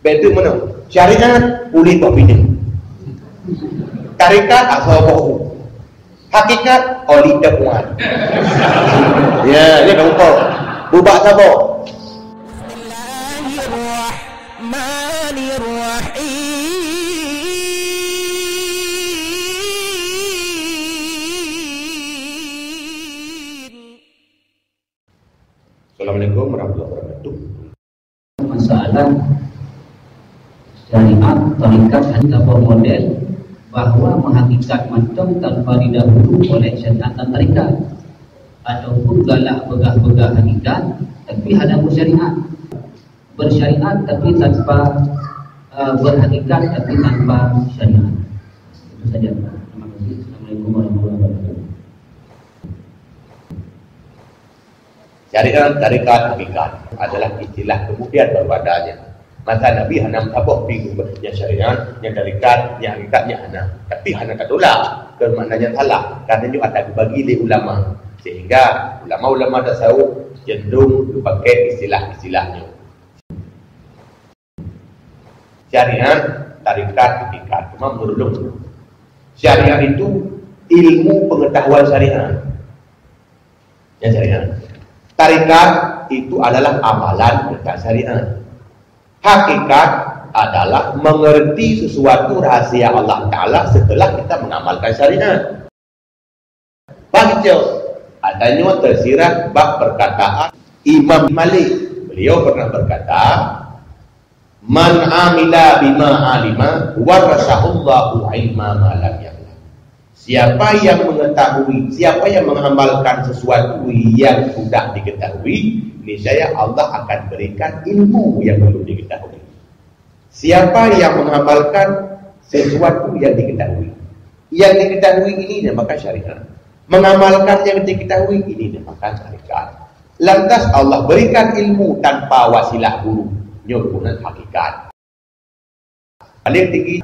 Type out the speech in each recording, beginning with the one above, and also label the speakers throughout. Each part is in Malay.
Speaker 1: Betul mana? Syariat boleh buat bina. Tarikat asal bahu. Hakikat oli dapuan. Ya, ini kamu tahu. Bubak sabar. Assalamualaikum warahmatullahi wabarakatuh.
Speaker 2: Masalah syariat tarikat atau model bahwa menghakikat macam tanpa didahului oleh syariat dan tarikat, ataupun galak begah-begah hakikat tapi ada bersyariat tapi tanpa berhakikat tapi tanpa syariat. Itu saja. Terima kasih. Assalamualaikum warahmatullahi wabarakatuh.
Speaker 1: Syariat, tarikat, hakikat adalah istilah kemudian berwadanya. Masa Nabi hana mentabuk yang syariat, yang tarikat, yang hakikatnya hana. Tapi hana tak tolak. Maknanya salah. Kerana itu ada dibagi oleh ulama. Sehingga ulama-ulama tasawuf cenderung dipakai istilah-istilahnya. Syariat, tarikat, hakikat. Cuma menurut syariat itu ilmu pengetahuan syariat. Yang syariat. Tarikat itu adalah amalan tentang syariat. Hakikat adalah mengerti sesuatu rahasia Allah Ta'ala setelah kita mengamalkan syariat. Baca adanya tersirat bab perkataan Imam Malik. Beliau pernah berkata, man amila bima alima warasahullahu ilma ma lam ya'lam. Siapa yang mengetahui, siapa yang mengamalkan sesuatu yang sudah diketahui, niscaya Allah akan berikan ilmu yang belum diketahui. Siapa yang mengamalkan sesuatu yang diketahui, yang diketahui ini dinamakan syariat. Mengamalkan yang diketahui ini dinamakan tarikat. Lantas Allah berikan ilmu tanpa wasilah guru, nyurunan hakikat. Paling tinggi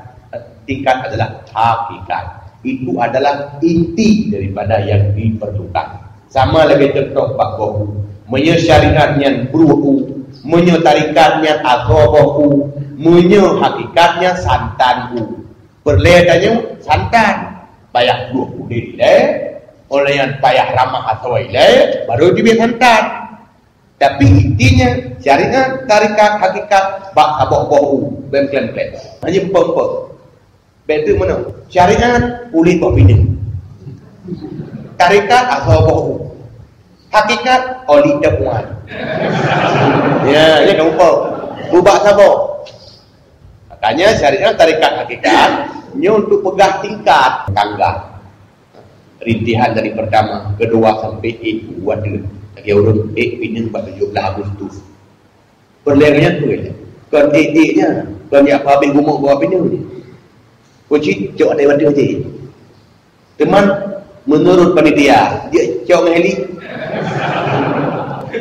Speaker 1: tingkat adalah hakikat. Itu adalah inti daripada yang diperlukan. Sama lagi contoh bab bahu, menyesyariatnya beruhu, menyetarikatnya agobahu, menyehakikatnya santanhu. Perleadannya santan, payah 20 nilai, oleh yang payah ramah atau ilai, baru diberi santan. Tapi intinya syariat, tarikat, hakikat, bab bahu, bem-klem-klem. Hanya pempek. Betul mana? Syariat boleh buat bina. Tarikat asal bahu. Hakikat oli dapuan. Ya, ini kamu tahu. Bubak sabar. Makanya syariat, tarikat, hakikat ini untuk pegah tingkat tangga. Rintihan dari pertama, kedua sampai wadah. Lagi urut bina 17 Agustus. Perlengahnya tu je. Kan nya, kan dia apa habis gumuk buat bina ni. Kunci cok ada wadah je. Teman menurut panitia, dia cok dengan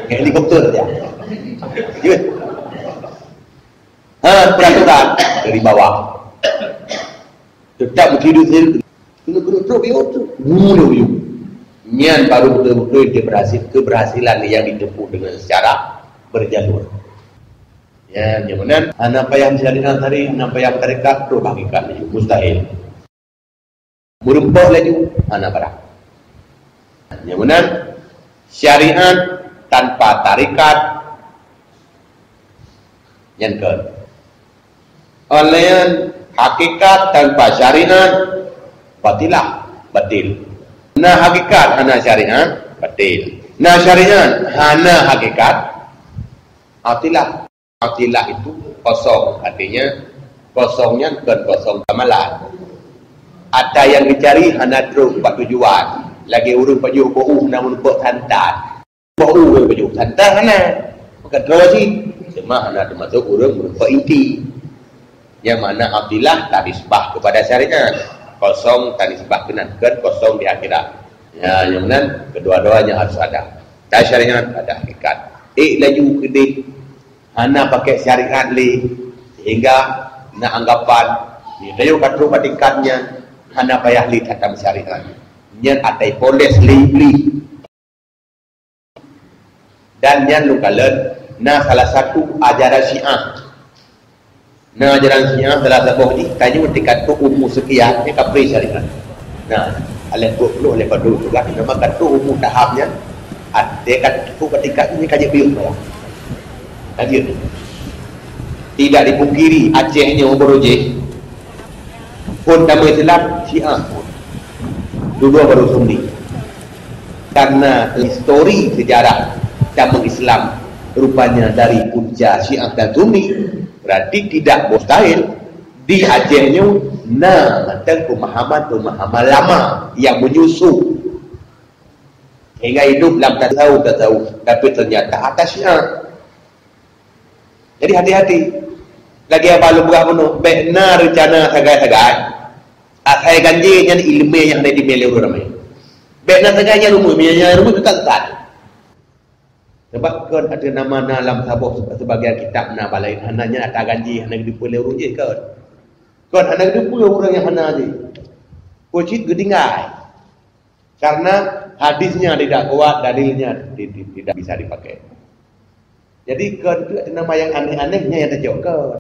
Speaker 1: helikopter dia. Jut. Peraturan dari bawah. Tetap tidur sendiri. Kena biar tu. Mulu. Nian baru betul-betul dia keberhasilan yang ditempuh dengan secara berjalur. Ya, kemudian anak payah syariat tadi, anak payah tarikat tu hakikat ni mustahil. Merumpah lagi anak barang. Kemudian syariat tanpa tarikat yang ke. Oleh hakikat tanpa syariat batil. Nah hakikat hana syariat batil. Nah syariat hana hakikat Atilah itu kosong, artinya kosongnya bukan kosong amalan. Ada yang dicari hana terus buat tujuan. Lagi urut baju bau namun buat santan. Bau baju santan hana. Bukan terus sih. Cuma hana termasuk urut buat inti. Yang mana atilah tak disebah kepada syariat. Kosong tak disebah kenakan kosong di akhirat. Ya, yang mana kedua-duanya harus ada. Tak syariat ada hakikat. Laju gede. Hana pakai syariat li sehingga nak anggapan ni dayu katru tingkatnya hana payah li dalam syariat. Nyan atai polis li dan nyan lukalan na salah satu ajaran Syiah Nah, ajaran Syiah salah satu ni tanya tingkat tu umur sekian ni kapri syariat. Nah, oleh 20 oleh 40 juga nama kata umur tahapnya ada kat tu ketika ini kaji biuk lah. Kaji. Tidak dipungkiri Acehnya berujih pun nama Islam Syiah pun dua baru Sunni. Karena histori sejarah cabang Islam rupanya dari punca Syiah dan Sunni, berarti tidak mustahil di Acehnya tentang pemahaman lama yang menyusup hingga hidup dalam tak tahu tapi ternyata atas Syiah. Jadi hati-hati lagi apa lu buat penuh benar rencana sagai-sagai saya ganji yang ilmu yang ada di mele ramai benar sagainya rumah tak sebab kan ada nama dalam sabuk sebagian kitab na balai hananya ada ganji hana di pele urang je kan hana di pele orang yang hana je kocit gedingai karena hadisnya tidak kuat, dalilnya tidak bisa dipakai. Jadi kan itu ada nama yang aneh-anehnya yang terjauh kan.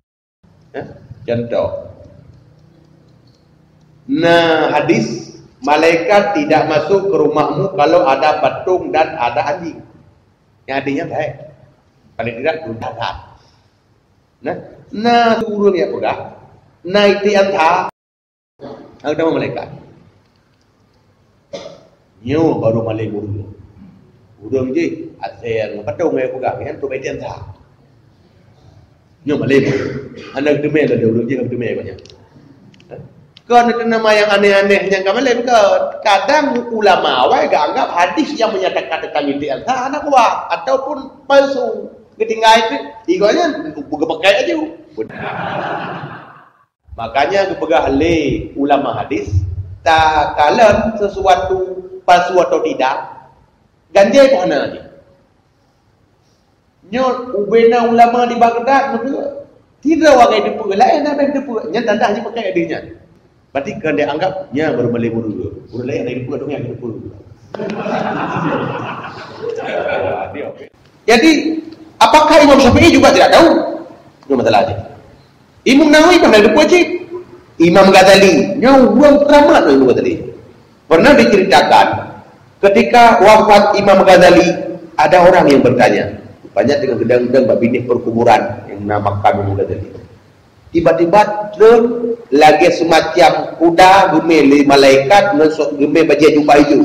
Speaker 1: Contoh. Nah, hadis malaikat tidak masuk ke rumahmu kalau ada patung dan ada anjing. Yang artinya baik. Paling tidak gundakan. Nah turun ya pegang. Nah itu yang tak. Ada malaikat. Nyo baru malai burung. Burung je asal patung yang pegang yang tu baik yang tak. Nyo malai burung. Anak demai lah burung je kan demai banyak. Kan ada nama yang aneh-aneh yang kami lihat kan. Kadang ulama awal anggap hadis yang menyatakan tentang itu entah anak kuat ataupun palsu. Ketinggal itu, iganya bukan pakai aja. Makanya kepegang le ulama hadis tak kalah sesuatu palsu atau tidak. Ganjil ke mana aja. Nyo ubena ulama di Baghdad tidak wagai depu lain apa depu. Nya tanda hanya pakai adanya. Berarti kan dia anggapnya baru malai dulu. Baru lain lagi dua dong yang depu. Jadi apakah Imam Syafi'i juga tidak tahu? Itu masalahnya. Imam Nawawi pernah depu wajib. Imam Ghazali, buang keramat Imam Ghazali. Pernah diceritakan ketika wafat Imam Ghazali ada orang yang bertanya, banyak dengan gedang-gedang babini perkuburan yang namakan Imam Ghazali. Tiba-tiba lagi semacam kuda gemel malaikat masuk gemel baju jubah hijau.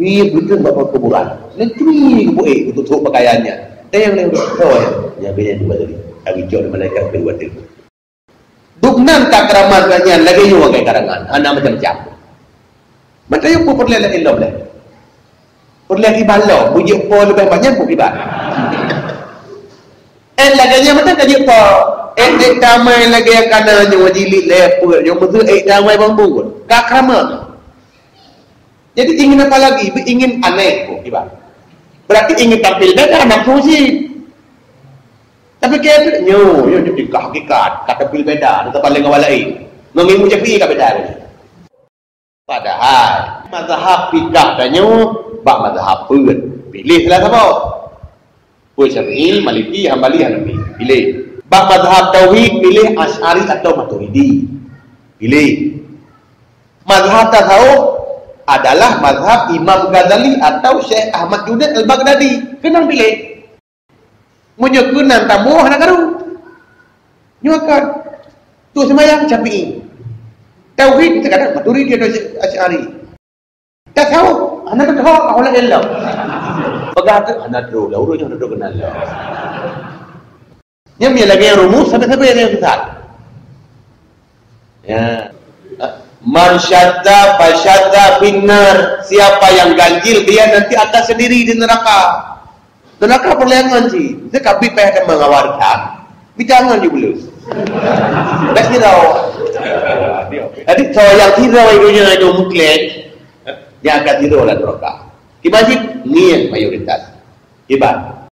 Speaker 1: Ini betul bapak kuburan. Negeri buat tutup pakaiannya. Dan yang lain tahu ya, yang dia jubah tadi. Lagi jauh malaikat berbuat itu. Duknan tak keramatnya lagi juga kayak karangan. Anak macam-macam. Macam yang pun perlu lagi loh. Perlu lagi balau. Bujuk pun lebih banyak pun ibat. Lagi macam kaji pun. Ek damai lagi yang kanannya wajilit lepur. Yang betul damai bambu pun. Kak keramat. Jadi ingin apa lagi? Ingin aneh pun ibat. Berarti ingin tampil beda anak fungsi. Tapi kaya nyo jika hakikat kata pil beda atau paling awal lain mengimu Syafi'i ka beda. Padahal mazhab fiqh danyo bak mazhab pilih salah satu. Puan Syafi'i, Maliki, Hambali, Hanafi. Pilih. Bak mazhab tauhid pilih Asy'ari atau Maturidi. Pilih. Mazhab tasawuf adalah mazhab Imam Ghazali atau Syekh Ahmad Junaid Al-Baghdadi. Kenang pilih. Menyekenan tamu anak karu nyuakan tu semayang Syafi'i tauhid kadang Maturidi atau Asy'ari tak tahu anak tahu Allah Allah begat anak dulu urusnya anak dulu kenal nyamnya lagi yang rumus sampai yang besar ya man syadda fasyadda finnar siapa yang ganjil dia nanti akan sendiri di neraka. Neraka perliangan sih. Saya kabit payah mengawarkan. Bicangan je belum. Tak tirau. Jadi so yang tirau itunya itu mutlak. Yang akan tirau lah neraka. Di masjid ni mayoritas. Ibarat.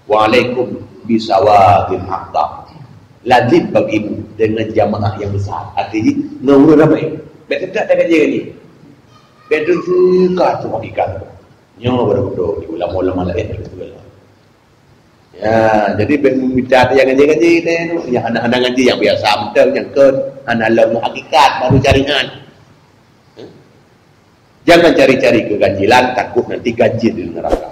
Speaker 1: Waalaikum bisawatil haqqa. Lazim bagimu dengan jamaah yang besar. Artinya ngurus ramai. Betul tak ada kerja ni. Betul suka tu hakikat. Nyo berdoa di ulama-ulama lain juga. Ya, jadi minta yang ngaji-ngaji tu, yang anak-anak ngaji yang biasa betul, yang ke anak lam hakikat baru jaringan. Jangan cari-cari keganjilan, takut nanti ganjil di neraka.